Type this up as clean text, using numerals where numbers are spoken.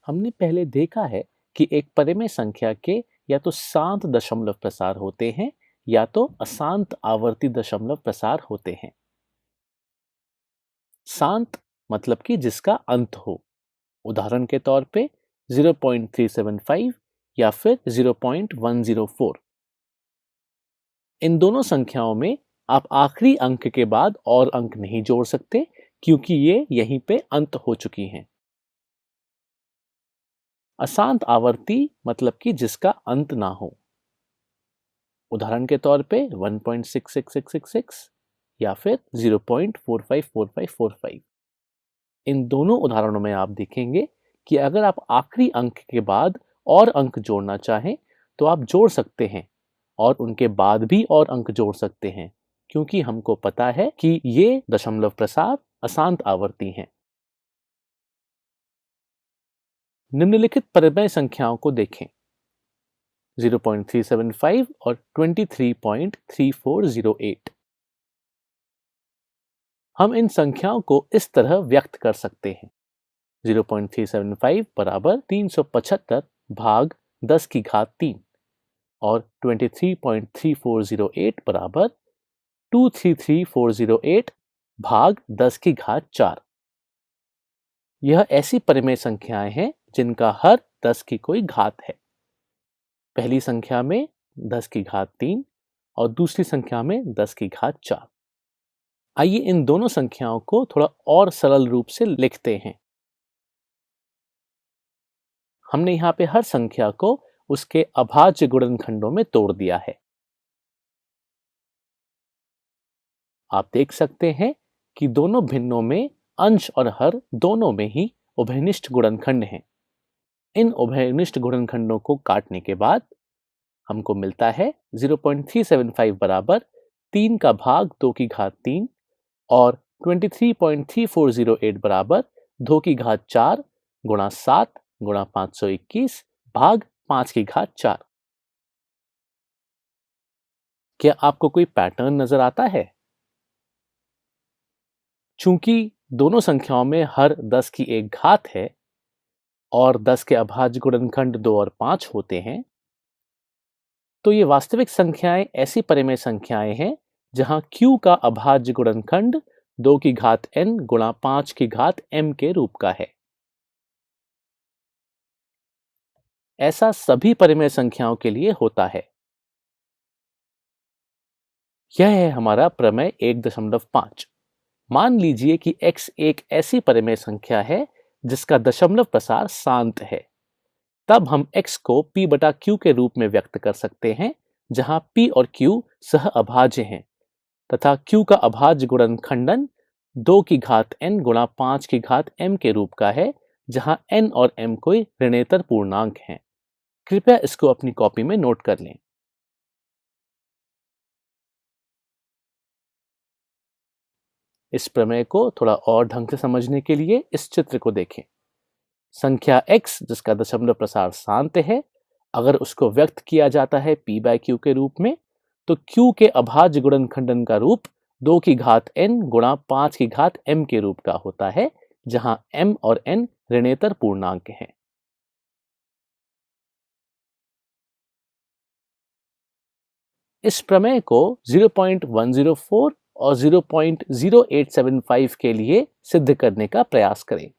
हमने पहले देखा है कि एक परिमेय संख्या के या तो शांत दशमलव प्रसार होते हैं या तो अशांत आवर्ती दशमलव प्रसार होते हैं। शांत मतलब कि जिसका अंत हो, उदाहरण के तौर पे 0.375 या फिर 0.104। इन दोनों संख्याओं में आप आखिरी अंक के बाद और अंक नहीं जोड़ सकते क्योंकि ये यहीं पे अंत हो चुकी हैं। अशांत आवर्ती मतलब कि जिसका अंत ना हो, उदाहरण के तौर पे 1.66666 या फिर 0.454545। इन दोनों उदाहरणों में आप देखेंगे कि अगर आप आखिरी अंक के बाद और अंक जोड़ना चाहें तो आप जोड़ सकते हैं और उनके बाद भी और अंक जोड़ सकते हैं क्योंकि हमको पता है कि ये दशमलव प्रसार अशांत आवर्ती हैं। निम्नलिखित परिमेय संख्याओं को देखें, 0.375 और 23.3408। हम इन संख्याओं को इस तरह व्यक्त कर सकते हैं। 0.375 बराबर 375 भाग 10 की घात 3 और 23.3408 बराबर 233408 भाग 10 की घात 4। यह ऐसी परिमेय संख्याएं हैं जिनका हर 10 की कोई घात है। पहली संख्या में 10 की घात 3 और दूसरी संख्या में 10 की घात 4। आइए इन दोनों संख्याओं को थोड़ा और सरल रूप से लिखते हैं। हमने यहाँ पे हर संख्या को उसके अभाज्य गुणनखंडों में तोड़ दिया है। आप देख सकते हैं कि दोनों भिन्नों में अंश और हर दोनों में ही उभयनिष्ठ गुणनखंड हैं। इन उभयनिष्ठ गुणनखंडों को काटने के बाद हमको मिलता है 0.375 बराबर 3 का भाग 2 की घात 3 और 23.3408 बराबर 2 की घात 4 गुणा 7 गुणा 521 भाग 5 की घात 4। क्या आपको कोई पैटर्न नजर आता है? चूंकि दोनों संख्याओं में हर 10 की एक घात है और 10 के अभाज्य गुणनखंड 2 और 5 होते हैं, तो ये वास्तविक संख्याएं ऐसी परिमेय संख्याएं हैं जहां q का अभाज्य गुणनखंड 2 की घात n गुणा 5 की घात m के रूप का है। ऐसा सभी परिमेय संख्याओं के लिए होता है। यह है हमारा प्रमेय 1.5। मान लीजिए कि x एक ऐसी परिमेय संख्या है जिसका दशमलव प्रसार शांत है। तब हम x को p बटा q के रूप में व्यक्त कर सकते हैं जहां p और q सह अभाज्य हैं तथा q का अभाज्य गुणनखंडन 2 की घात n गुणा 5 की घात m के रूप का है जहां n और m कोई ऋणेतर पूर्णांक हैं। कृपया इसको अपनी कॉपी में नोट कर लें। इस प्रमेय को थोड़ा और ढंग से समझने के लिए इस चित्र को देखें। संख्या x जिसका दशमलव प्रसार शांत है, अगर उसको व्यक्त किया जाता है p बाय q के रूप में, तो q के अभाज्य गुणनखंडन का रूप 2 की घात n गुणा 5 की घात m के रूप का होता है जहां m और n ऋणेतर पूर्णांक हैं। इस प्रमेय को 0.104 और 0.0875 के लिए सिद्ध करने का प्रयास करें।